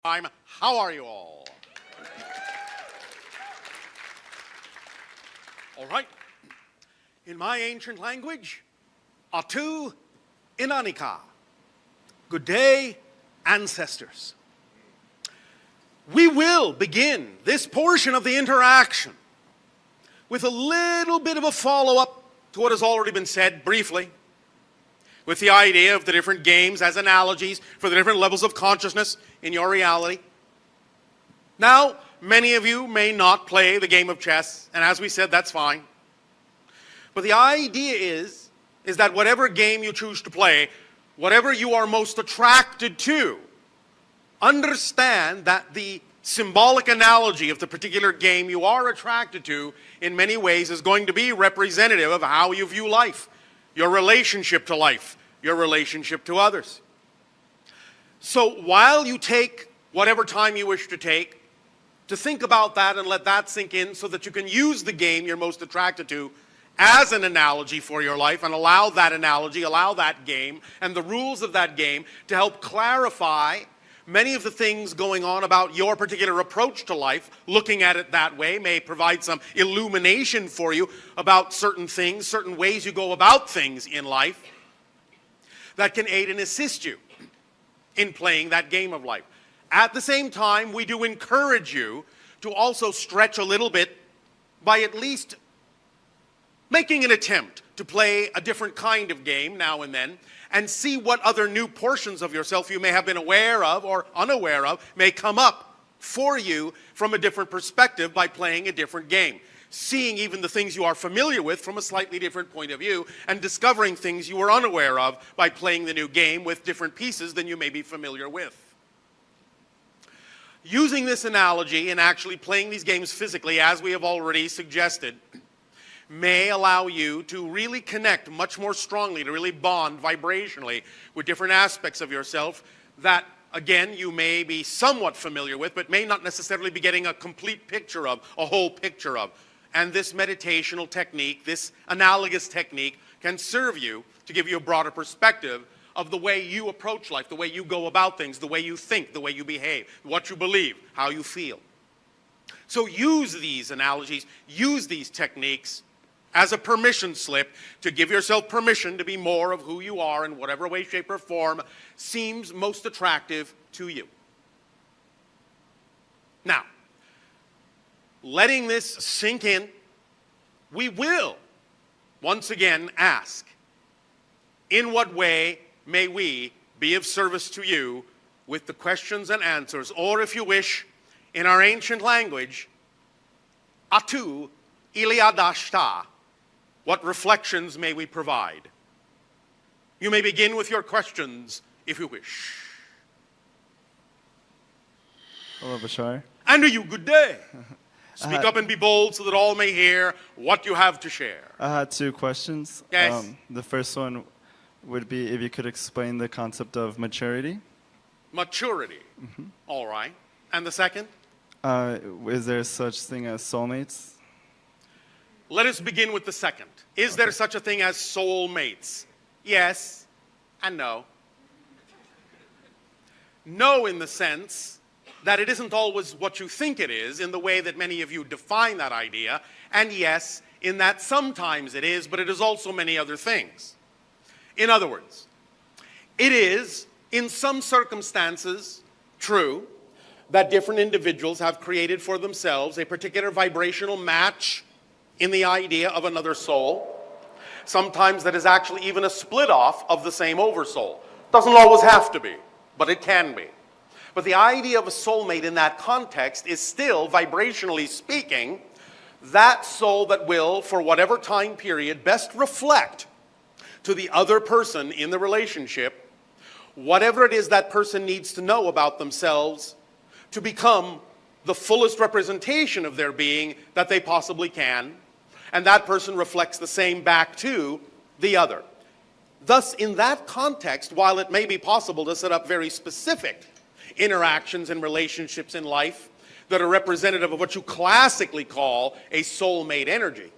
How are you all? All right. In my ancient language, Atu Inanika. Good day, ancestors. We will begin this portion of the interaction with a little bit of a follow-up to what has already been said briefly, with the idea of the different games as analogies for the different levels of consciousness in your reality. Now, many of you may not play the game of chess, and as we said, that's fine. But the idea is that whatever game you choose to play, whatever you are most attracted to, understand that the symbolic analogy of the particular game you are attracted to in many ways is going to be representative of how you view life, your relationship to life, your relationship to others. So while you take whatever time you wish to take to think about that and let that sink in so that you can use the game you're most attracted to as an analogy for your life and allow that analogy, allow that game and the rules of that game to help clarify many of the things going on about your particular approach to life. Looking at it that way may provide some illumination for you about certain things, certain ways you go about things in life that can aid and assist you in playing that game of life. At the same time, we do encourage you to also stretch a little bit by at least making an attempt to play a different kind of game now and then and see what other new portions of yourself you may have been aware of or unaware of may come up for you from a different perspective by playing a different game. Seeing even the things you are familiar with from a slightly different point of view and discovering things you were unaware of by playing the new game with different pieces than you may be familiar with. Using this analogy and actually playing these games physically, as we have already suggested, may allow you to really connect much more strongly, to really bond vibrationally with different aspects of yourself that, again, you may be somewhat familiar with, but may not necessarily be getting a complete picture of, a whole picture of. And this meditational technique, this analogous technique, can serve you to give you a broader perspective of the way you approach life, the way you go about things, the way you think, the way you behave, what you believe, how you feel. So use these analogies, use these techniques as a permission slip to give yourself permission to be more of who you are in whatever way, shape, or form seems most attractive to you. Now, letting this sink in, we will once again ask, in what way may we be of service to you with the questions and answers, or if you wish, in our ancient language, Atu Iliadashta, what reflections may we provide? You may begin with your questions if you wish. Hello, Bashar. And to you, good day. Speak up and be bold so that all may hear what you have to share. I had two questions. Yes. The first one would be if you could explain the concept of maturity. Maturity. Mm-hmm. All right. And the second? Is there such thing as soulmates? Let us begin with the second. Is there such a thing as soulmates? Yes and no. No in the sense that it isn't always what you think it is in the way that many of you define that idea, and yes, in that sometimes it is, but it is also many other things. In other words, it is, in some circumstances, true that different individuals have created for themselves a particular vibrational match in the idea of another soul. Sometimes that is actually even a split off of the same oversoul. Doesn't always have to be, but it can be. But the idea of a soulmate in that context is still, vibrationally speaking, that soul that will, for whatever time period, best reflect to the other person in the relationship whatever it is that person needs to know about themselves to become the fullest representation of their being that they possibly can, and that person reflects the same back to the other. Thus, in that context, while it may be possible to set up very specific interactions and relationships in life that are representative of what you classically call a soulmate energy,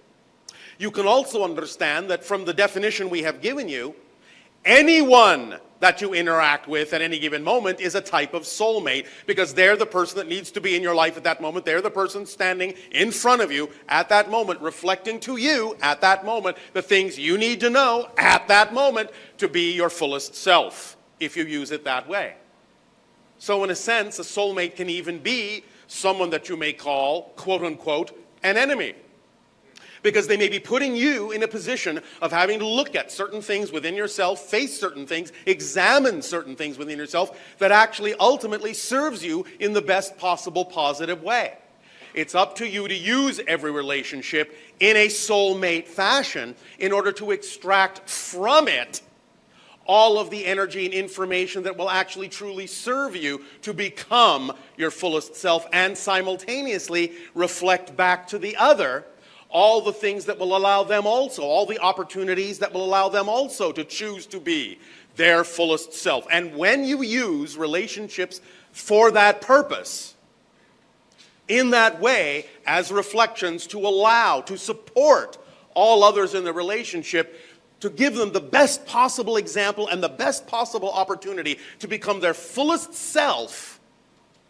you can also understand that from the definition we have given you, anyone that you interact with at any given moment is a type of soulmate, because they're the person that needs to be in your life at that moment. They're the person standing in front of you at that moment, reflecting to you at that moment the things you need to know at that moment to be your fullest self, if you use it that way. So in a sense, a soulmate can even be someone that you may call, quote unquote, an enemy. Because they may be putting you in a position of having to look at certain things within yourself, face certain things, examine certain things within yourself that actually ultimately serves you in the best possible positive way. It's up to you to use every relationship in a soulmate fashion in order to extract from it all of the energy and information that will actually truly serve you to become your fullest self, and simultaneously reflect back to the other all the things that will allow them also, all the opportunities that will allow them also to choose to be their fullest self. And when you use relationships for that purpose, in that way, as reflections to allow, to support all others in the relationship, to give them the best possible example and the best possible opportunity to become their fullest self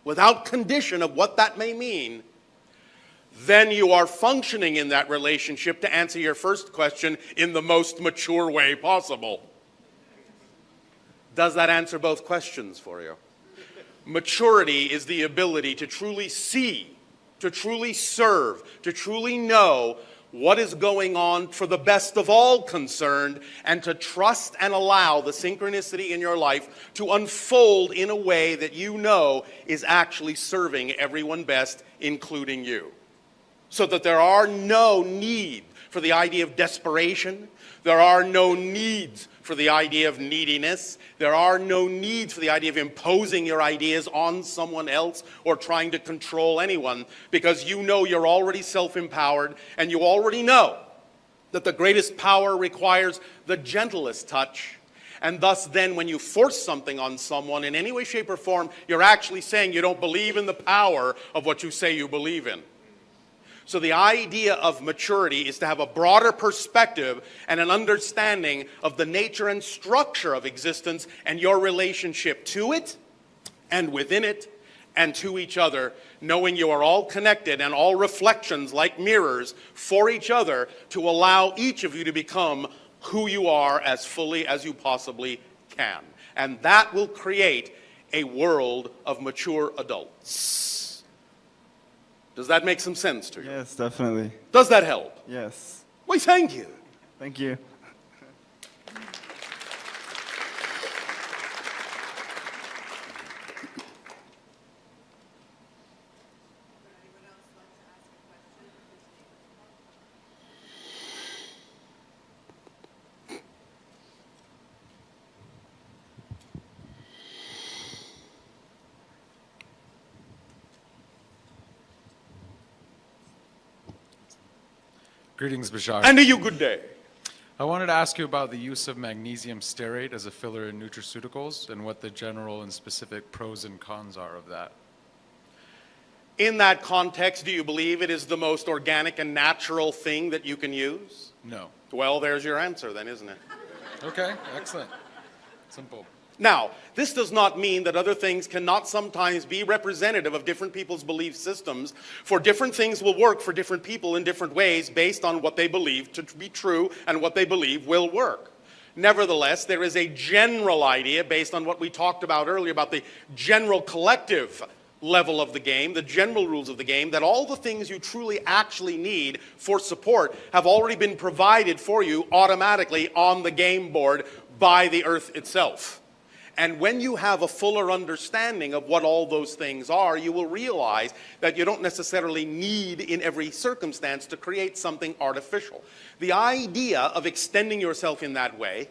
without condition of what that may mean, then you are functioning in that relationship, to answer your first question, in the most mature way possible. Does that answer both questions for you? Maturity is the ability to truly see, to truly serve, to truly know what is going on for the best of all concerned, and to trust and allow the synchronicity in your life to unfold in a way that you know is actually serving everyone best, including you. So that there are no need for the idea of desperation. There are no needs for the idea of neediness. There are no needs for the idea of imposing your ideas on someone else or trying to control anyone, because you know you're already self-empowered, and you already know that the greatest power requires the gentlest touch. And thus then, when you force something on someone in any way, shape, or form, you're actually saying you don't believe in the power of what you say you believe in. So the idea of maturity is to have a broader perspective and an understanding of the nature and structure of existence and your relationship to it and within it and to each other, knowing you are all connected and all reflections like mirrors for each other, to allow each of you to become who you are as fully as you possibly can. And that will create a world of mature adults. Does that make some sense to you? Yes, definitely. Does that help? Yes. Why, thank you. Thank you. Greetings, Bashar. And to you, good day. I wanted to ask you about the use of magnesium stearate as a filler in nutraceuticals and what the general and specific pros and cons are of that. In that context, do you believe it is the most organic and natural thing that you can use? No. Well, there's your answer then, isn't it? Okay, excellent. Simple. Now, this does not mean that other things cannot sometimes be representative of different people's belief systems, for different things will work for different people in different ways based on what they believe to be true and what they believe will work. Nevertheless, there is a general idea based on what we talked about earlier about the general collective level of the game, the general rules of the game, that all the things you truly actually need for support have already been provided for you automatically on the game board by the earth itself. And when you have a fuller understanding of what all those things are, you will realize that you don't necessarily need in every circumstance to create something artificial. The idea of extending yourself in that way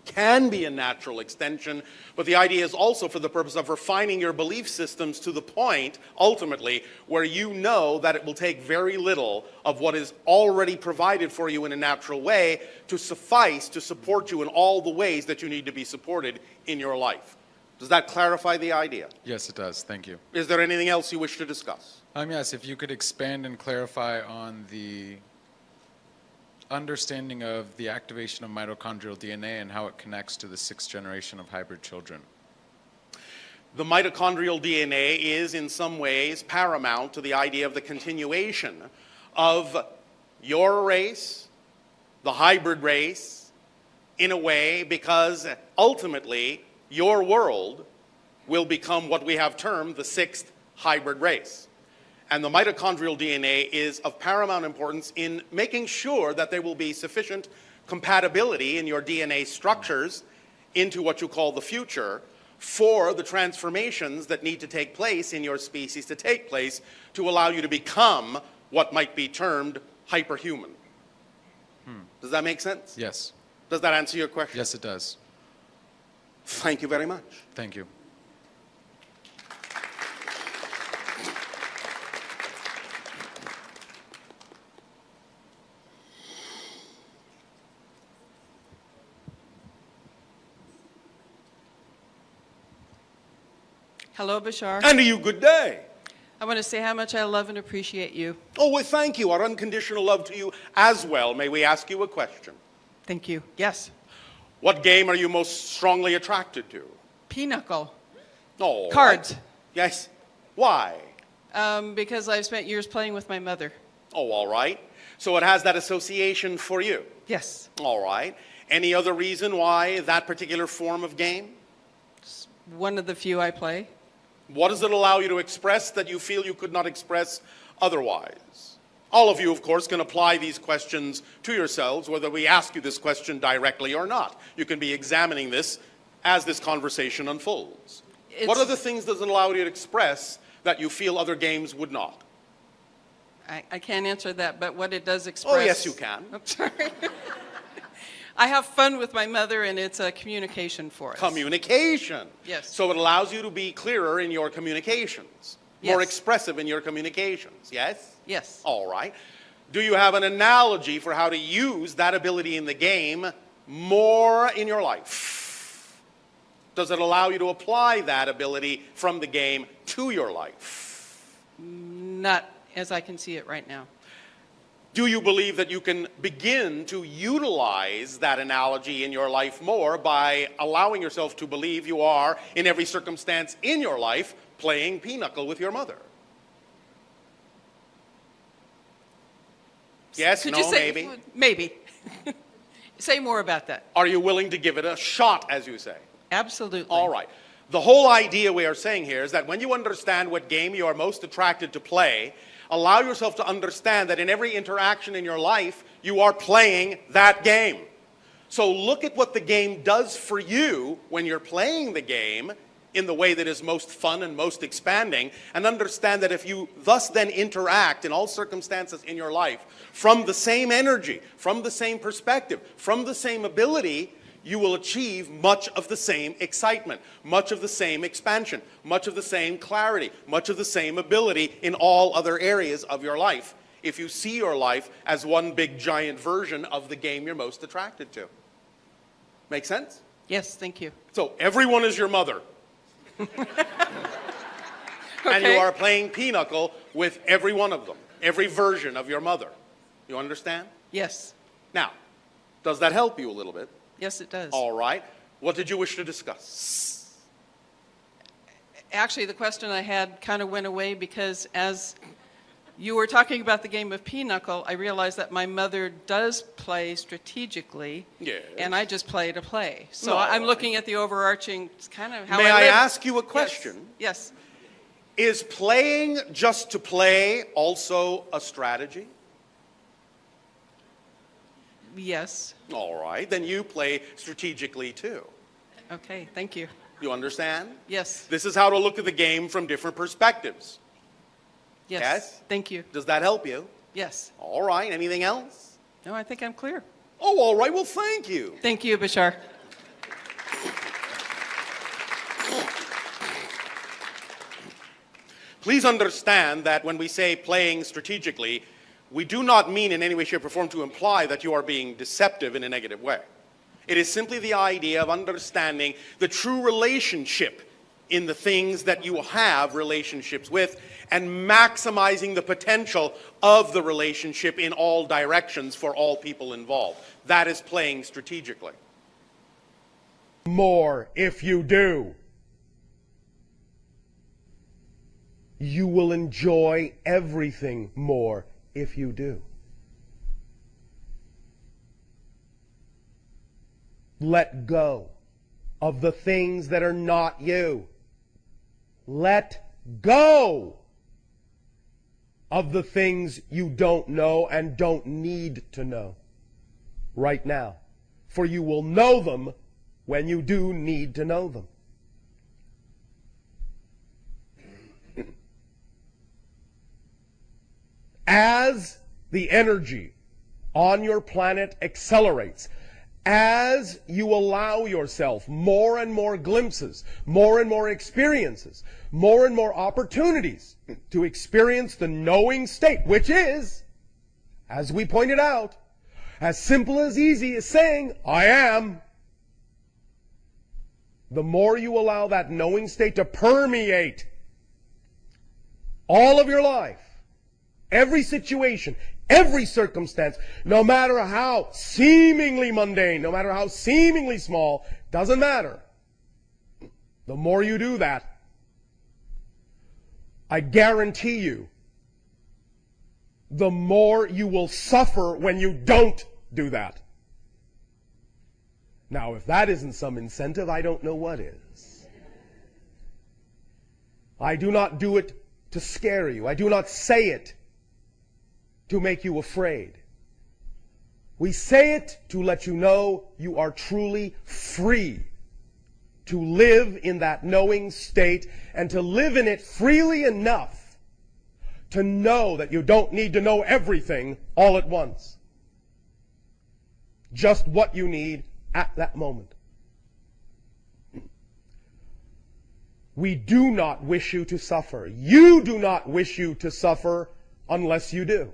can be a natural extension, but the idea is also for the purpose of refining your belief systems to the point, ultimately, where you know that it will take very little of what is already provided for you in a natural way to suffice to support you in all the ways that you need to be supported in your life. Does that clarify the idea? Yes, it does. Thank you. Is there anything else you wish to discuss? Yes, if you could expand and clarify on the understanding of the activation of mitochondrial DNA and how it connects to the 6th generation of hybrid children. The mitochondrial DNA is in some ways paramount to the idea of the continuation of your race, the hybrid race, in a way, because ultimately your world will become what we have termed the 6th hybrid race. And the mitochondrial DNA is of paramount importance in making sure that there will be sufficient compatibility in your DNA structures into what you call the future for the transformations that need to take place in your species to take place to allow you to become what might be termed hyperhuman. Does that make sense? Yes. Does that answer your question? Yes, it does. Thank you very much. Thank you. Hello, Bashar. And to you, good day. I want to say how much I love and appreciate you. Oh, well, thank you. Our unconditional love to you as well. May we ask you a question? Thank you. Yes. What game are you most strongly attracted to? Pinochle. Oh. Cards. Yes. Why? Because I've spent years playing with my mother. Oh, all right. So it has that association for you. Yes. All right. Any other reason why that particular form of game? It's one of the few I play. What does it allow you to express that you feel you could not express otherwise? All of you, of course, can apply these questions to yourselves, whether we ask you this question directly or not. You can be examining this as this conversation unfolds. What are the things that allow you to express that you feel other games would not? I can't answer that, but what it does express... Oh, yes, you can. I'm sorry. I have fun with my mother, and it's a communication for us. Communication. Yes. So it allows you to be clearer in your communications, more Yes. expressive in your communications, yes? Yes. All right. Do you have an analogy for how to use that ability in the game more in your life? Does it allow you to apply that ability from the game to your life? Not as I can see it right now. Do you believe that you can begin to utilize that analogy in your life more by allowing yourself to believe you are, in every circumstance in your life, playing pinochle with your mother? Yes, Could no, you say, maybe? Maybe. Say more about that. Are you willing to give it a shot, as you say? Absolutely. All right. The whole idea we are saying here is that when you understand what game you are most attracted to play, allow yourself to understand that in every interaction in your life, you are playing that game. So look at what the game does for you when you're playing the game in the way that is most fun and most expanding, and understand that if you thus then interact in all circumstances in your life from the same energy, from the same perspective, from the same ability, you will achieve much of the same excitement, much of the same expansion, much of the same clarity, much of the same ability in all other areas of your life, if you see your life as one big giant version of the game you're most attracted to. Make sense? Yes, thank you. So everyone is your mother. And you are playing pinochle with every one of them, every version of your mother. You understand? Yes. Now, does that help you a little bit? Yes, it does. All right. What did you wish to discuss? Actually, the question I had kind of went away because as you were talking about the game of pinochle, I realized that my mother does play strategically, Yes. and I just play to play. So No, I'm all looking at the overarching kind of how May I live. ask you a question? Yes. Is playing just to play also a strategy? Yes. All right. Then you play strategically too. Okay, thank you. You understand? Yes. This is how to look at the game from different perspectives. Yes. Yes? Thank you. Does that help you? Yes. All right. Anything else? No, I think I'm clear. Oh, all right. Well, thank you. Thank you, Bashar. Please understand that when we say playing strategically, we do not mean in any way, shape, or form to imply that you are being deceptive in a negative way. It is simply the idea of understanding the true relationship in the things that you have relationships with and maximizing the potential of the relationship in all directions for all people involved. That is playing strategically. More if you do. You will enjoy everything more if you do. Let go of the things that are not you. Let go of the things you don't know and don't need to know right now. For you will know them when you do need to know them. As the energy on your planet accelerates, as you allow yourself more and more glimpses, more and more experiences, more and more opportunities to experience the knowing state, which is, as we pointed out, as simple as easy as saying, I am. The more you allow that knowing state to permeate all of your life, every situation, every circumstance, no matter how seemingly mundane, no matter how seemingly small, doesn't matter. The more you do that, I guarantee you, the more you will suffer when you don't do that. Now, if that isn't some incentive, I don't know what is. I do not do it to scare you. I do not say it to make you afraid. We say it to let you know you are truly free to live in that knowing state and to live in it freely enough to know that you don't need to know everything all at once. Just what you need at that moment. We do not wish you to suffer. You do not wish you to suffer unless you do.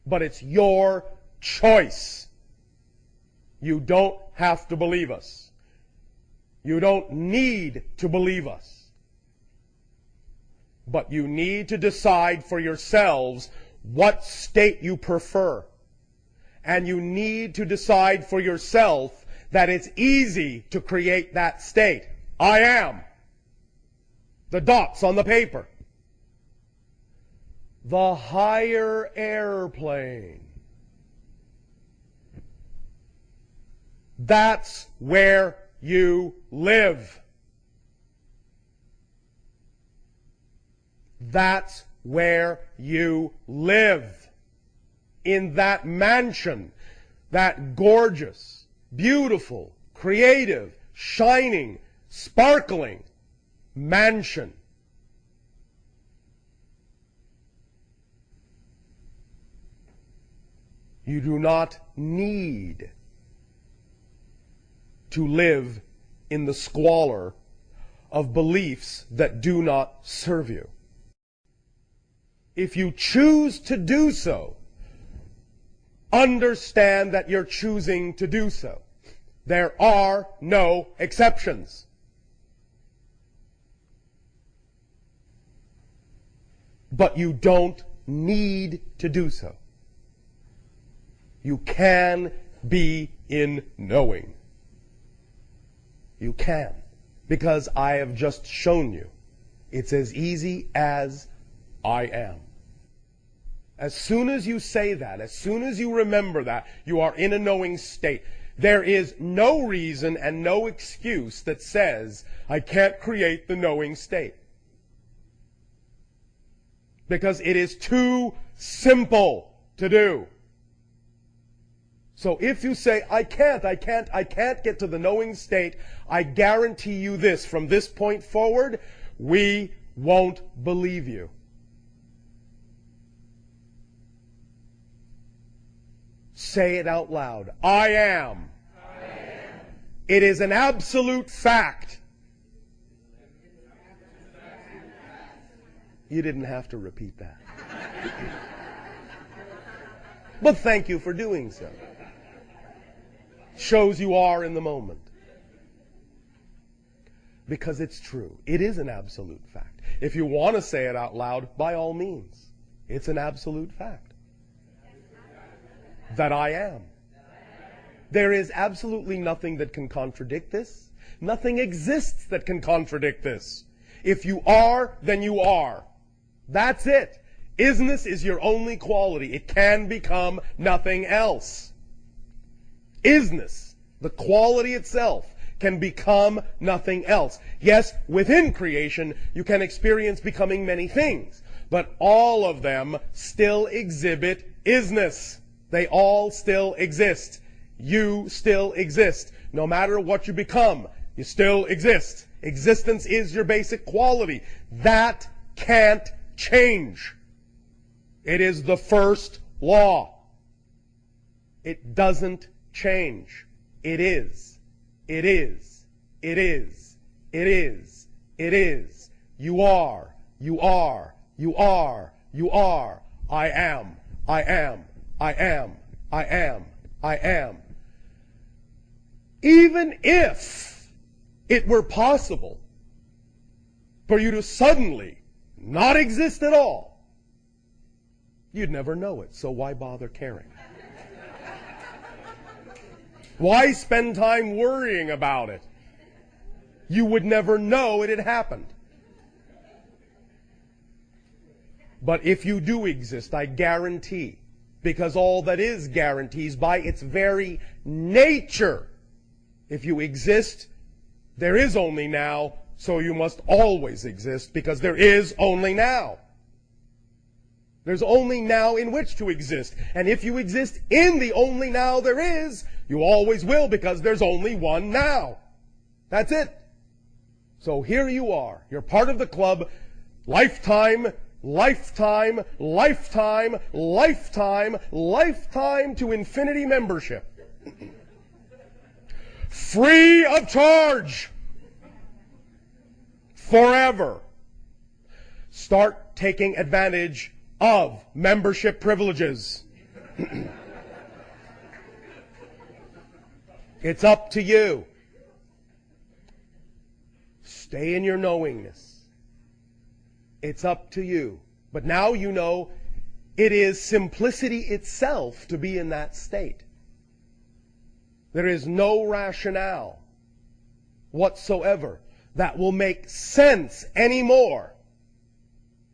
But it's your choice. You don't have to believe us. You don't need to believe us. But you need to decide for yourselves what state you prefer. And you need to decide for yourself that it's easy to create that state. I am. The dots on the paper. The higher airplane. That's where you live. That's where you live. In that mansion, that gorgeous, beautiful, creative, shining, sparkling mansion. You do not need to live in the squalor of beliefs that do not serve you. If you choose to do so, understand that you're choosing to do so. There are no exceptions. But you don't need to do so. You can be in knowing. You can. Because I have just shown you. It's as easy as I am. As soon as you say that, as soon as you remember that, you are in a knowing state. There is no reason and no excuse that says, I can't create the knowing state. Because it is too simple to do. So if you say, I can't get to the knowing state, I guarantee you this, from this point forward, we won't believe you. Say it out loud. I am. I am. It is an absolute fact. You didn't have to repeat that. But thank you for doing so. Shows you are in the moment. because it's true. It is an absolute fact. If you want to say it out loud, by all means, it's an absolute fact. That I am. There is absolutely nothing that can contradict this. Nothing exists that can contradict this. If you are, then you are. That's it. Isness is your only quality. It can become nothing else. Isness, the quality itself, can become nothing else. Yes, within creation, you can experience becoming many things, but all of them still exhibit isness. They all still exist. You still exist. No matter what you become, you still exist. Existence is your basic quality. That can't change. It is the first law. It doesn't change. It is. It is. It is. It is. It is. You are. You are. You are. You are. I am. I am. I am. I am. I am. Even if it were possible for you to suddenly not exist at all, you'd never know it, so why bother caring? Why spend time worrying about it? You would never know it had happened. But if you do exist, I guarantee, because all that is guarantees by its very nature, if you exist, there is only now, so you must always exist, because there is only now. There's only now in which to exist. And if you exist in the only now there is, you always will, because there's only one now. That's it. So here you are. You're part of the club. Lifetime, lifetime, lifetime, lifetime, lifetime to infinity membership. Free of charge. Forever. Start taking advantage of membership privileges. It's up to you. Stay in your knowingness. It's up to you. But now you know it is simplicity itself to be in that state. There is no rationale whatsoever that will make sense anymore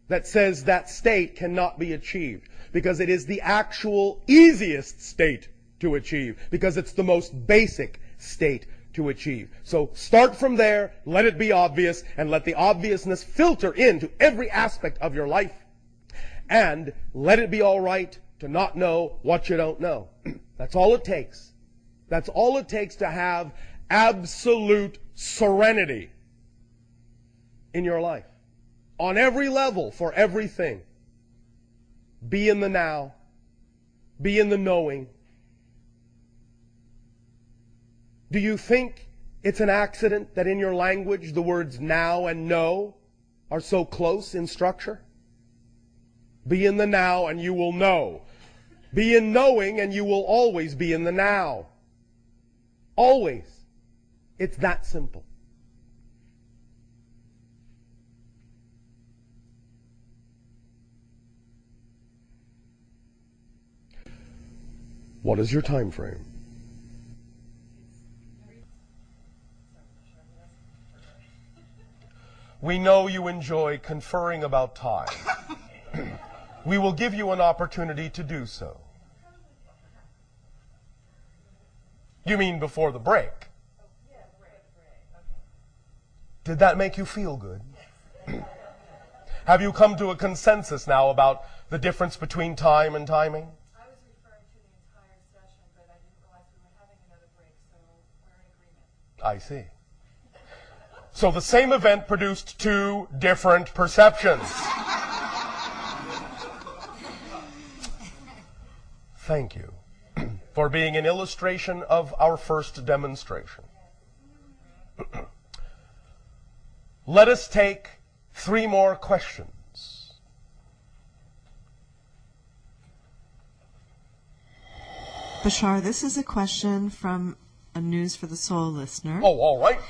that says that state cannot be achieved, because it is the actual easiest state to achieve, because it's the most basic state to achieve. So start from there, let it be obvious, and let the obviousness filter into every aspect of your life, and let it be all right to not know what you don't know. That's all it takes. That's all it takes to have absolute serenity in your life. On every level, for everything. Be in the now. Be in the knowing. Do you think it's an accident that in your language the words now and know are so close in structure? Be in the now and you will know. Be in knowing and you will always be in the now. Always. It's that simple. What is your time frame? We know you enjoy conferring about time. We will give you an opportunity to do so. You mean before the break? Did that make you feel good? Have you come to a consensus now about the difference between time and timing? I was referring to the entire session, but I didn't realize we were having another break, so we're in agreement. I see. So the same event produced two different perceptions. Thank you for being an illustration of our first demonstration. Let us take 3 more questions. Bashar, this is a question from a News for the Soul listener. Oh, all right.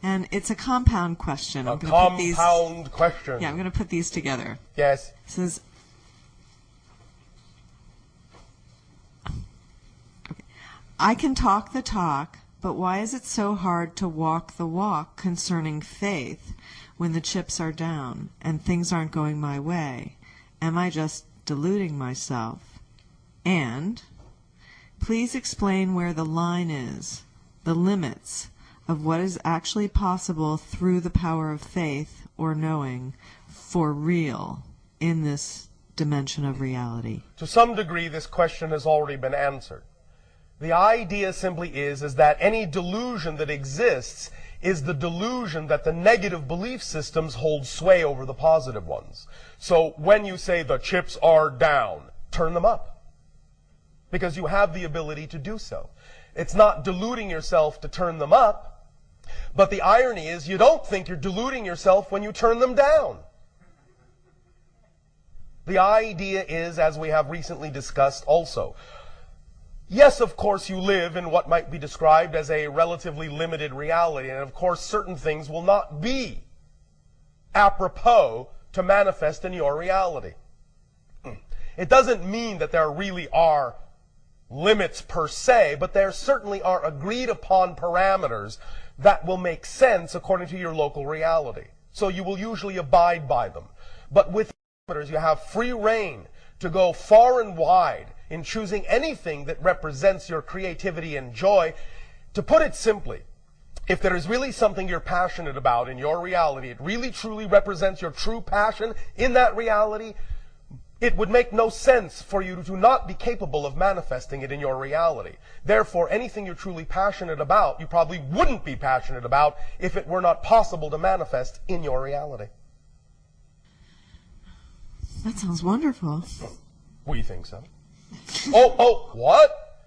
And it's a compound question. A I'm gonna put these, compound question. yeah, I'm going to put these together. Yes. It says, okay, I can talk the talk, but why is it so hard to walk the walk concerning faith when the chips are down and things aren't going my way? Am I just deluding myself? And please explain where the line is, the limits of what is actually possible through the power of faith or knowing for real in this dimension of reality. To some degree, this question has already been answered. The idea simply is that any delusion that exists is the delusion that the negative belief systems hold sway over the positive ones. So when you say the chips are down, turn them up, because you have the ability to do so. It's not deluding yourself to turn them up, but the irony is you don't think you're deluding yourself when you turn them down. The idea is, as we have recently discussed also, yes, of course, you live in what might be described as a relatively limited reality, and of course, certain things will not be apropos to manifest in your reality. It doesn't mean that there really are limits per se, but there certainly are agreed upon parameters that will make sense according to your local reality. So you will usually abide by them. But with parameters, you have free rein to go far and wide in choosing anything that represents your creativity and joy. To put it simply, if there is really something you're passionate about in your reality, it really truly represents your true passion in that reality, it would make no sense for you to not be capable of manifesting it in your reality. Therefore, anything you're truly passionate about, you probably wouldn't be passionate about if it were not possible to manifest in your reality. That sounds wonderful. We think so. Oh, what?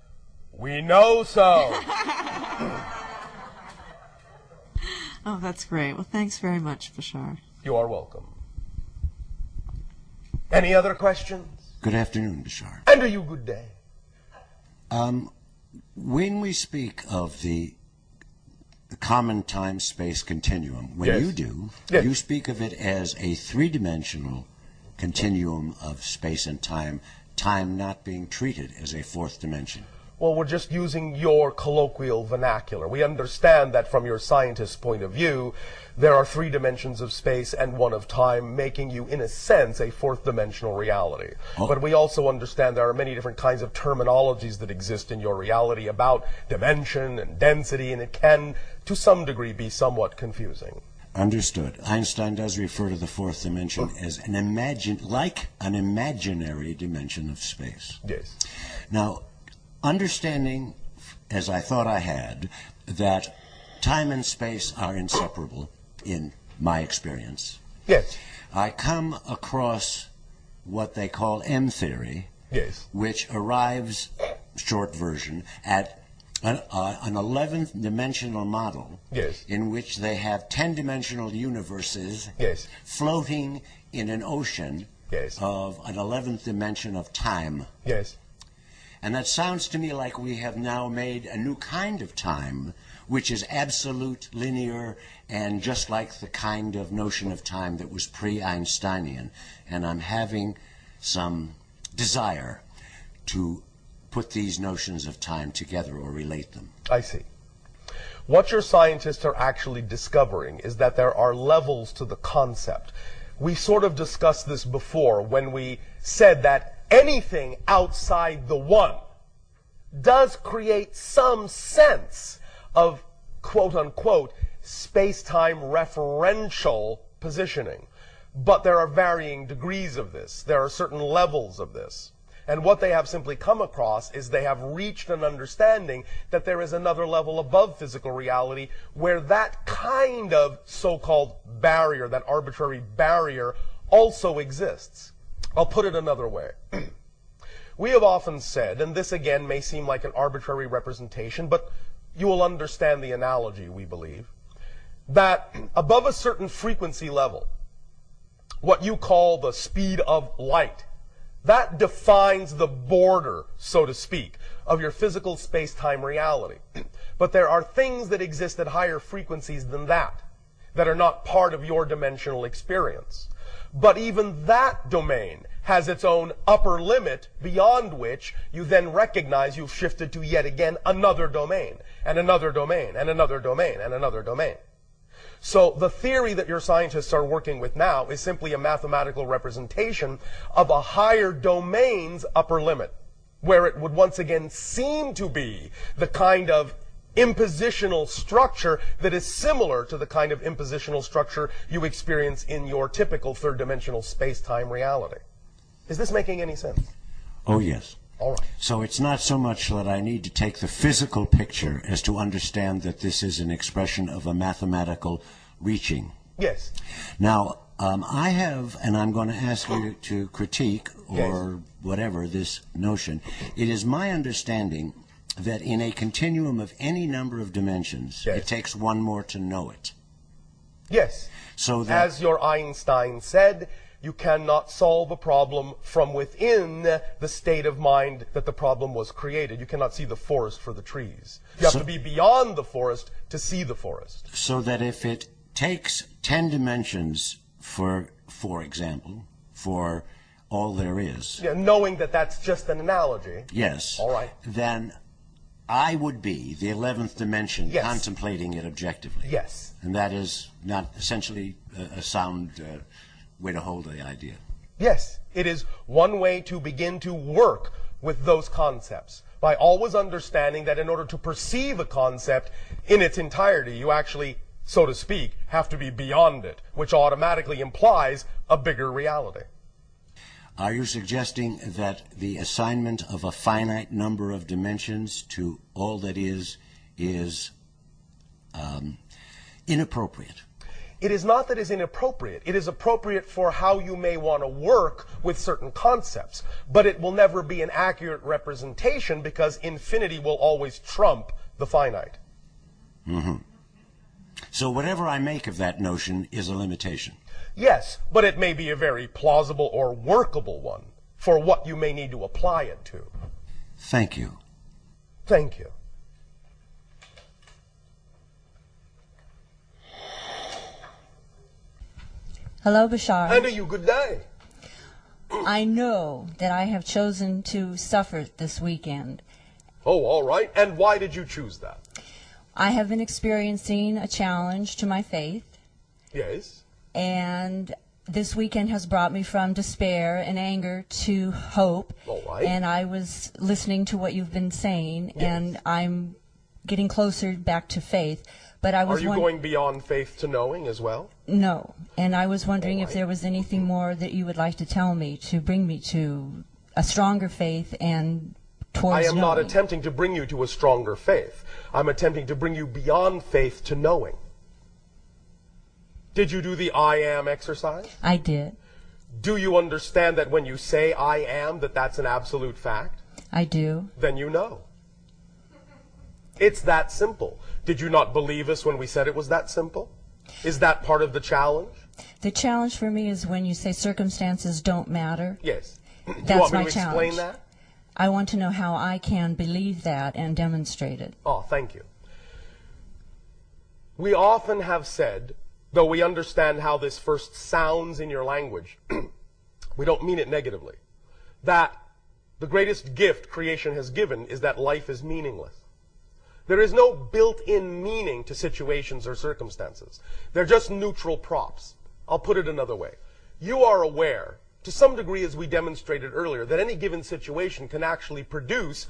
We know so. Oh, that's great. Well, thanks very much, Bashar. You are welcome. Any other questions? Good afternoon, Bashar. And to you, good day. When we speak of the common time-space continuum, when Yes. you do, Yes. you speak of it as a three-dimensional continuum of space and time, time not being treated as a fourth dimension. Well, we're just using your colloquial vernacular. We understand that from your scientist's point of view, there are three dimensions of space and one of time, making you, in a sense, a fourth dimensional reality. Oh. But we also understand there are many different kinds of terminologies that exist in your reality about dimension and density, and it can, to some degree, be somewhat confusing. Understood. Einstein does refer to the fourth dimension as an imaginary dimension of space. Yes. Now, understanding, as I thought I had, that time and space are inseparable in my experience, Yes. I come across what they call M theory, Yes. which arrives, short version, at an 11th dimensional model Yes. in which they have 10-dimensional universes Yes. floating in an ocean Yes. of an 11th dimension of time. Yes. And that sounds to me like we have now made a new kind of time, which is absolute, linear, and just like the kind of notion of time that was pre-Einsteinian. And I'm having some desire to put these notions of time together or relate them. I see. What your scientists are actually discovering is that there are levels to the concept. We sort of discussed this before when we said that anything outside the one does create some sense of, quote-unquote, space-time referential positioning. But there are varying degrees of this. There are certain levels of this. And what they have simply come across is they have reached an understanding that there is another level above physical reality where that kind of so-called barrier, that arbitrary barrier, also exists. I'll put it another way. We have often said, and this again may seem like an arbitrary representation, but you will understand the analogy, we believe, that above a certain frequency level, what you call the speed of light, that defines the border, so to speak, of your physical space-time reality. But there are things that exist at higher frequencies than that are not part of your dimensional experience. But even that domain has its own upper limit beyond which you then recognize you've shifted to yet again another domain, and another domain, and another domain, and another domain. So the theory that your scientists are working with now is simply a mathematical representation of a higher domain's upper limit, where it would once again seem to be the kind of impositional structure that is similar to the kind of impositional structure you experience in your typical third-dimensional space-time reality. Is this making any sense? Oh, yes. All right. So it's not so much that I need to take the physical picture as to understand that this is an expression of a mathematical reaching. Yes. Now, I have, and I'm going to ask you to critique or whatever this notion. It is my understanding that in a continuum of any number of dimensions, it takes one more to know it. Yes. So that, as your Einstein said, you cannot solve a problem from within the state of mind that the problem was created. You cannot see the forest for the trees. You have to be beyond the forest to see the forest. So that if it takes 10 dimensions, for example, for all there is. Yeah, knowing that that's just an analogy. Yes. All right. Then I would be the 11th dimension contemplating it objectively. Yes. And that is not essentially a sound way to hold the idea. Yes. It is one way to begin to work with those concepts, by always understanding that in order to perceive a concept in its entirety, you actually, so to speak, have to be beyond it, which automatically implies a bigger reality. Are you suggesting that the assignment of a finite number of dimensions to all that is inappropriate? It is not that it's inappropriate. It is appropriate for how you may want to work with certain concepts. But it will never be an accurate representation because infinity will always trump the finite. Mm-hmm. So whatever I make of that notion is a limitation. Yes, but it may be a very plausible or workable one for what you may need to apply it to. Thank you. Thank you. Hello, Bashar. And to you, good day. I know that I have chosen to suffer this weekend. Oh, all right. And why did you choose that? I have been experiencing a challenge to my faith. Yes. And this weekend has brought me from despair and anger to hope. All right. And I was listening to what you've been saying, and I'm getting closer back to faith. But I was Are you going beyond faith to knowing as well? No. And I was wondering if there was anything more that you would like to tell me to bring me to a stronger faith and towards I am not knowing. attempting to bring you to a stronger faith. I'm attempting to bring you beyond faith to knowing. Did you do the I am exercise? I did. Do you understand that when you say I am, that that's an absolute fact? I do. Then you know. It's that simple. Did you not believe us when we said it was that simple? Is that part of the challenge? The challenge for me is when you say circumstances don't matter. Yes. Do you That's want me my to challenge. explain that? I want to know how I can believe that and demonstrate it. Oh, thank you. We often have said, though we understand how this first sounds in your language, we don't mean it negatively, that the greatest gift creation has given is that life is meaningless. There is no built-in meaning to situations or circumstances. They're just neutral props. I'll put it another way. You are aware, to some degree as we demonstrated earlier, that any given situation can actually produce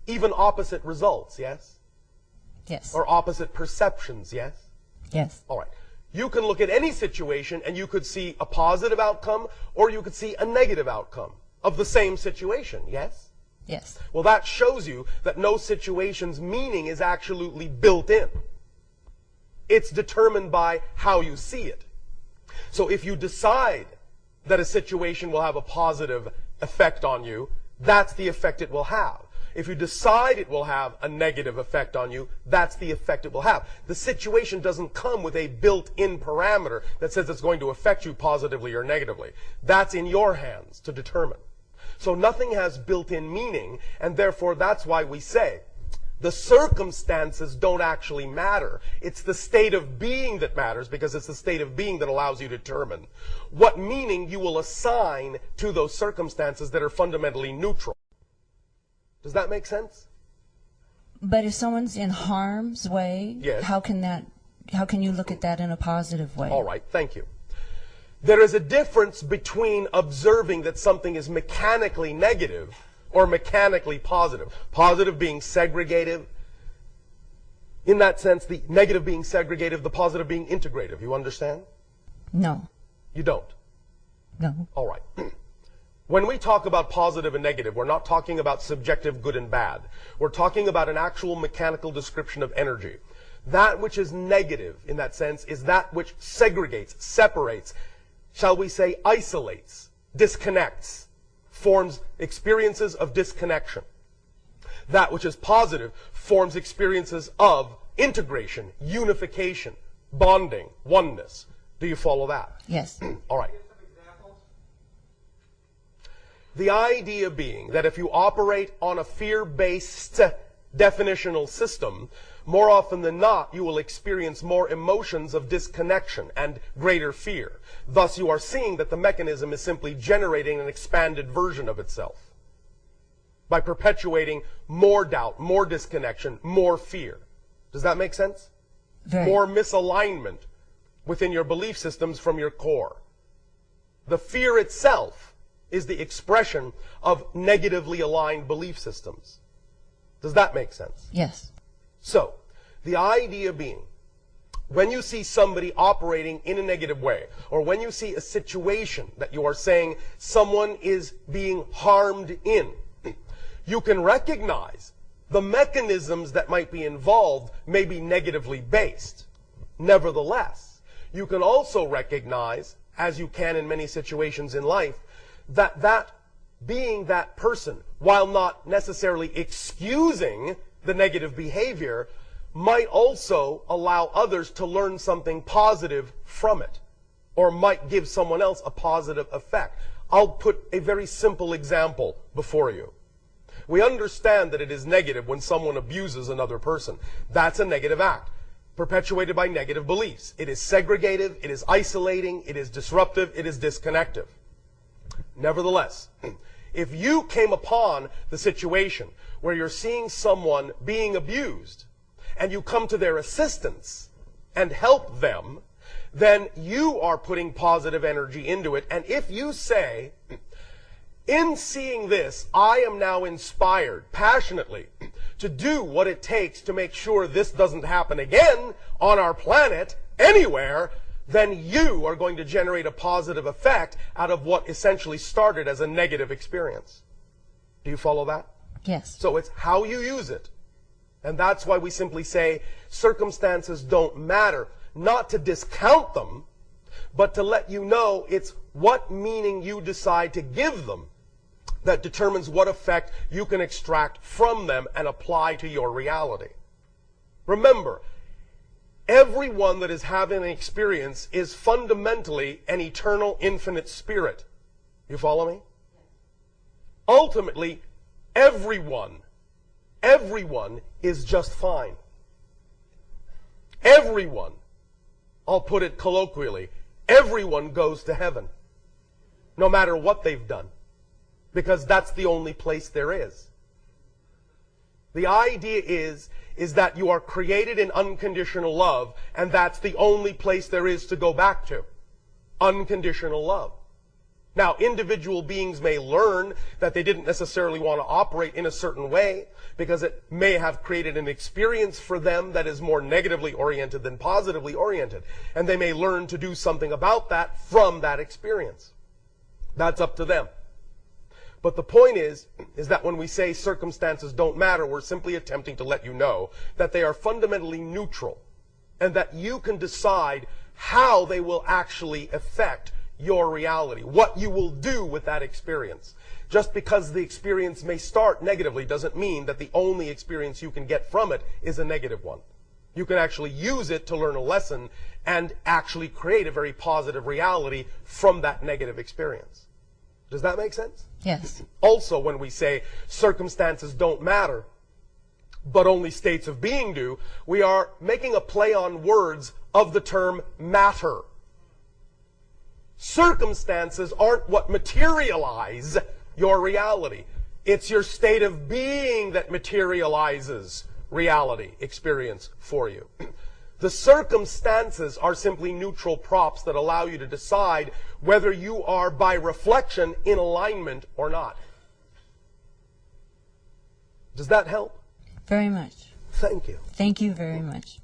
even opposite results, yes? Yes. Or opposite perceptions, yes? Yes. All right. You can look at any situation and you could see a positive outcome or you could see a negative outcome of the same situation, yes? Yes. Well, that shows you that no situation's meaning is absolutely built in. It's determined by how you see it. So if you decide that a situation will have a positive effect on you, that's the effect it will have. If you decide it will have a negative effect on you, that's the effect it will have. The situation doesn't come with a built-in parameter that says it's going to affect you positively or negatively. That's in your hands to determine. So nothing has built-in meaning, and therefore that's why we say, The circumstances don't actually matter. It's the state of being that matters, because it's the state of being that allows you to determine what meaning you will assign to those circumstances that are fundamentally neutral. Does that make sense? But if someone's in harm's way, Yes. how can you look at that in a positive way? All right, thank you. There is a difference between observing that something is mechanically negative or mechanically positive. Positive being segregative. In that sense, the negative being segregative, the positive being integrative. You understand? No. You don't? No. All right. When we talk about positive and negative, we're not talking about subjective good and bad. We're talking about an actual mechanical description of energy. That which is negative in that sense is that which segregates, separates, shall we say isolates, disconnects, forms experiences of disconnection. That which is positive forms experiences of integration, unification, bonding, oneness. Do you follow that? Yes. All right. The idea being that if you operate on a fear-based definitional system, more often than not, you will experience more emotions of disconnection and greater fear. Thus, you are seeing that the mechanism is simply generating an expanded version of itself by perpetuating more doubt, more disconnection, more fear. Does that make sense? Very. More misalignment within your belief systems from your core. The fear itself is the expression of negatively aligned belief systems. Does that make sense? Yes. So, the idea being, when you see somebody operating in a negative way, or when you see a situation that you are saying someone is being harmed in, you can recognize the mechanisms that might be involved may be negatively based. Nevertheless, you can also recognize, as you can in many situations in life, that that being that person, while not necessarily excusing the negative behavior, might also allow others to learn something positive from it, or might give someone else a positive effect. I'll put a very simple example before you. We understand that it is negative when someone abuses another person. That's a negative act, perpetuated by negative beliefs. It is segregative, it is isolating, it is disruptive, it is disconnective. Nevertheless, if you came upon the situation where you're seeing someone being abused, and you come to their assistance and help them, then you are putting positive energy into it. And if you say, in seeing this, I am now inspired passionately to do what it takes to make sure this doesn't happen again on our planet, anywhere, then you are going to generate a positive effect out of what essentially started as a negative experience. Do you follow that? Yes. So it's how you use it. And that's why we simply say circumstances don't matter. Not to discount them, but to let you know it's what meaning you decide to give them that determines what effect you can extract from them and apply to your reality. Remember, everyone that is having an experience is fundamentally an eternal, infinite spirit. You follow me? Ultimately, everyone is just fine. Everyone, I'll put it colloquially, everyone goes to heaven, no matter what they've done, because that's the only place there is. The idea is that you are created in unconditional love, and that's the only place there is to go back to. Unconditional love. Now, individual beings may learn that they didn't necessarily want to operate in a certain way because it may have created an experience for them that is more negatively oriented than positively oriented. And they may learn to do something about that from that experience. That's up to them. But the point is that when we say circumstances don't matter, we're simply attempting to let you know that they are fundamentally neutral and that you can decide how they will actually affect your reality, what you will do with that experience. Just because the experience may start negatively doesn't mean that the only experience you can get from it is a negative one. You can actually use it to learn a lesson and actually create a very positive reality from that negative experience. Does that make sense? Yes. Also, when we say circumstances don't matter, but only states of being do, we are making a play on words of the term matter. Circumstances aren't what materialize your reality. It's your state of being that materializes reality, experience for you. The circumstances are simply neutral props that allow you to decide whether you are, by reflection, in alignment or not. Does that help? Very much. Thank you. Thank you very much.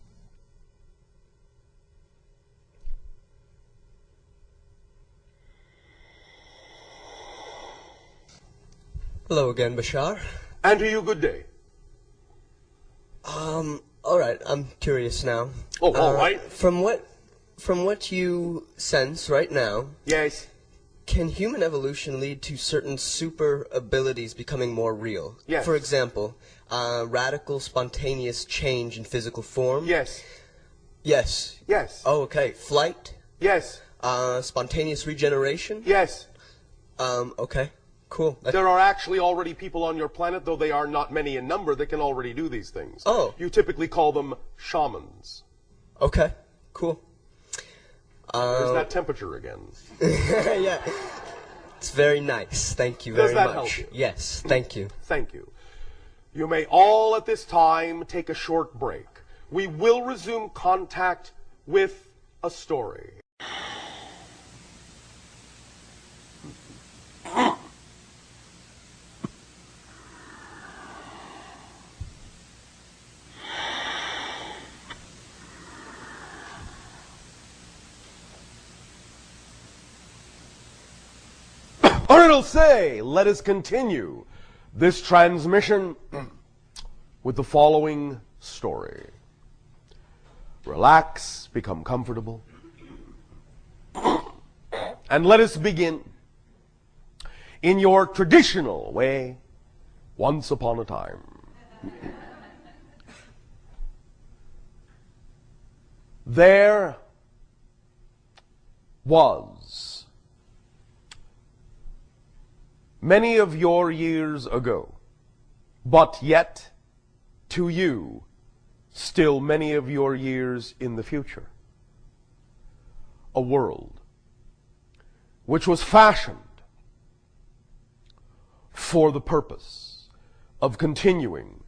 Hello again, Bashar. And to you, good day. All right, I'm curious now. Oh, all right. From what you sense right now, Yes. can human evolution lead to certain super abilities becoming more real? Yes. For example, radical, spontaneous change in physical form? Yes. Yes. Yes. Oh, okay. Flight? Yes. Spontaneous regeneration? Yes. Okay. Cool. There are actually already people on your planet, though they are not many in number, that can already do these things. Oh. You typically call them shamans. Okay. Cool. There's that temperature again. Yeah. It's very nice. Thank you very much. Does that help you? Yes. Thank you. Thank you. You may all at this time take a short break. We will resume contact with a story. Or it'll say, let us continue this transmission with the following story. Relax, become comfortable, and let us begin in your traditional way, once upon a time. There was, many of your years ago, but yet to you, still many of your years in the future, a world which was fashioned for the purpose of continuing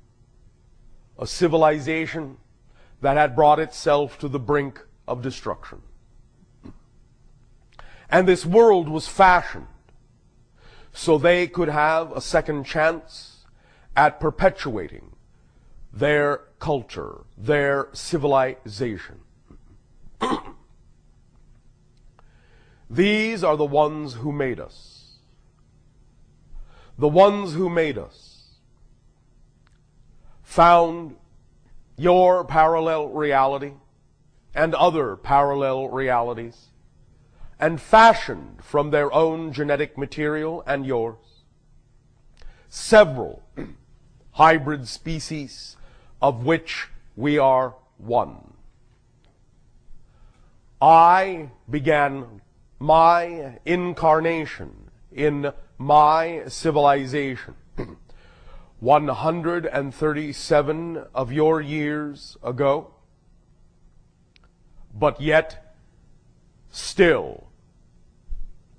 a civilization that had brought itself to the brink of destruction. And this world was fashioned so they could have a second chance at perpetuating their culture, their civilization. These are the ones who made us. The ones who made us found your parallel reality and other parallel realities, and fashioned from their own genetic material and yours several hybrid species of which we are one. I began my incarnation in my civilization 137 of your years ago, but yet still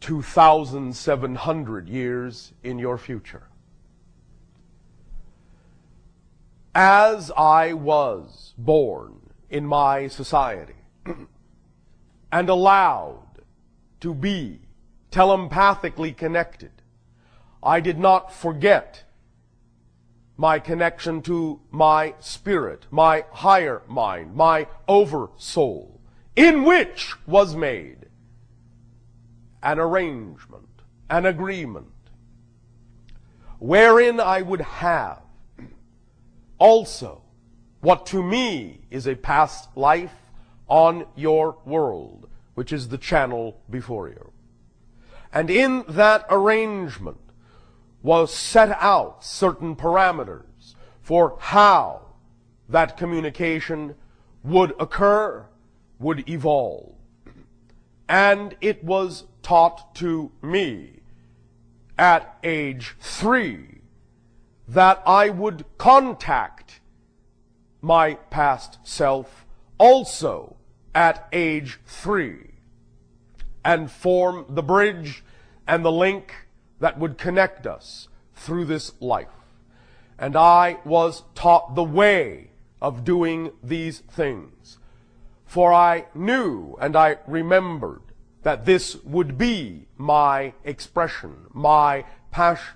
2,700 years in your future. As I was born in my society and allowed to be telepathically connected, I did not forget my connection to my spirit, my higher mind, my oversoul, in which was made an arrangement, an agreement, wherein I would have also what to me is a past life on your world, which is the channel before you. And in that arrangement was set out certain parameters for how that communication would occur, would evolve. And it was taught to me at age 3 that I would contact my past self also at age 3 and form the bridge and the link that would connect us through this life. And I was taught the way of doing these things. For I knew and I remembered that this would be my expression, my passion,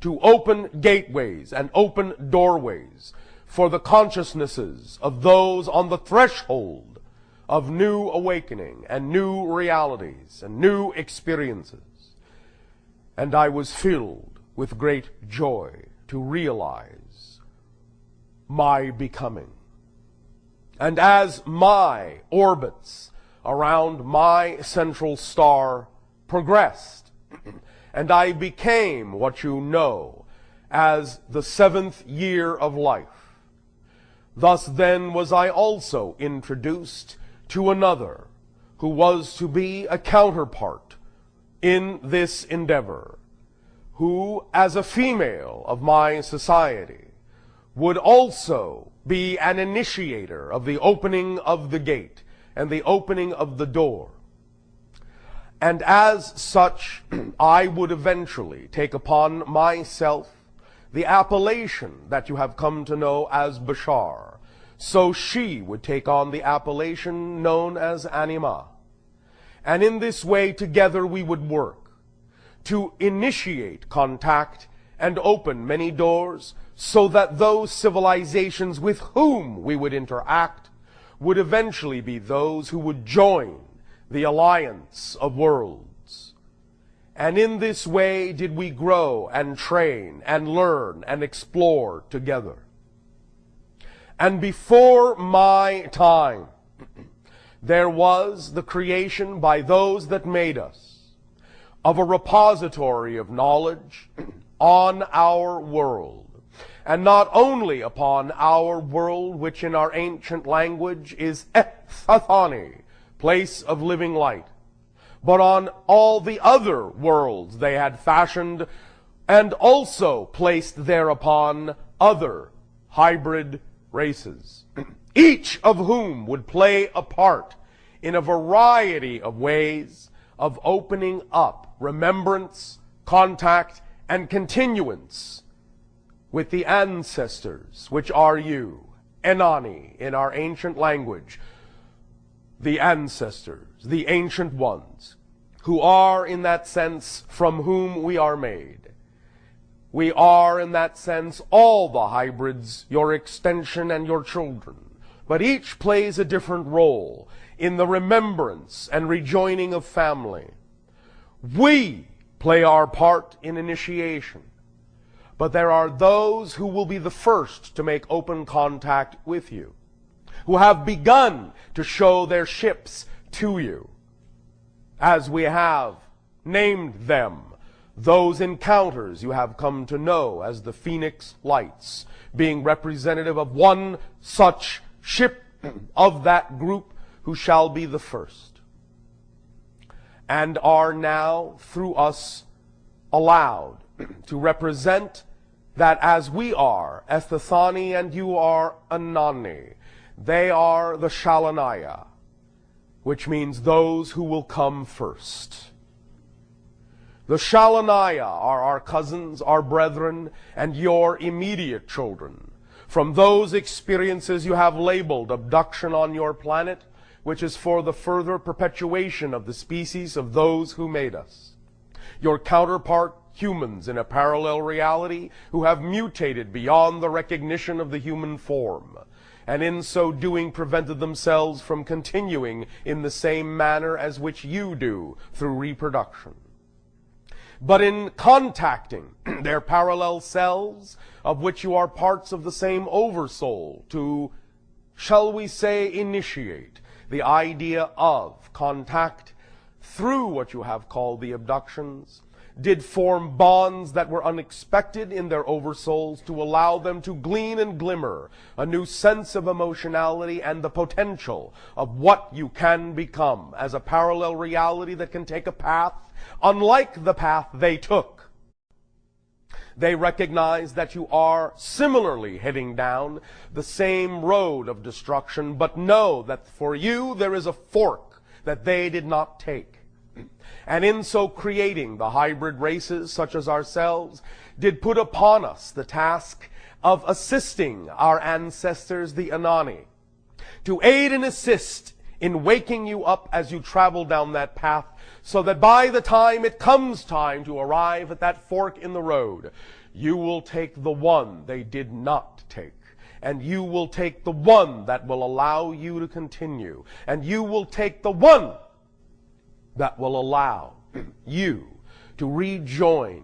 to open gateways and open doorways for the consciousnesses of those on the threshold of new awakening and new realities and new experiences. And I was filled with great joy to realize my becoming. And as my orbits around my central star progressed, and I became what you know as the 7th year of life, thus then was I also introduced to another who was to be a counterpart in this endeavor, who, as a female of my society, would also be an initiator of the opening of the gate and the opening of the door. And as such, I would eventually take upon myself the appellation that you have come to know as Bashar. So she would take on the appellation known as Anima. And in this way, together we would work to initiate contact and open many doors so that those civilizations with whom we would interact would eventually be those who would join the alliance of worlds. And in this way did we grow and train and learn and explore together. And before my time, there was the creation by those that made us of a repository of knowledge on our world. And not only upon our world, which in our ancient language is Ethathani, place of living light, but on all the other worlds they had fashioned and also placed thereupon other hybrid races, each of whom would play a part in a variety of ways of opening up remembrance, contact, and continuance with the ancestors, which are you, Enani, in our ancient language, the ancestors, the ancient ones, who are in that sense from whom we are made. We are in that sense all the hybrids, your extension and your children, but each plays a different role in the remembrance and rejoining of family. We play our part in initiation, but there are those who will be the first to make open contact with you, who have begun to show their ships to you, as we have named them, those encounters you have come to know as the Phoenix Lights, being representative of one such ship of that group who shall be the first, and are now through us allowed to represent that as we are Ethithani and you are Anani, they are the Shalanaya, which means those who will come first. The Shalanaya are our cousins, our brethren, and your immediate children. From those experiences you have labeled abduction on your planet, which is for the further perpetuation of the species of those who made us. Your counterpart humans in a parallel reality who have mutated beyond the recognition of the human form, and in so doing prevented themselves from continuing in the same manner as which you do through reproduction. But in contacting their parallel selves, of which you are parts of the same oversoul, to, shall we say, initiate the idea of contact through what you have called the abductions, did form bonds that were unexpected in their oversouls to allow them to glean and glimmer a new sense of emotionality and the potential of what you can become as a parallel reality that can take a path unlike the path they took. They recognize that you are similarly heading down the same road of destruction, but know that for you there is a fork that they did not take. And in so creating, the hybrid races, such as ourselves, did put upon us the task of assisting our ancestors, the Anani, to aid and assist in waking you up as you travel down that path, so that by the time it comes time to arrive at that fork in the road, you will take the one they did not take. And you will take the one that will allow you to continue. And you will take the one that will allow you to rejoin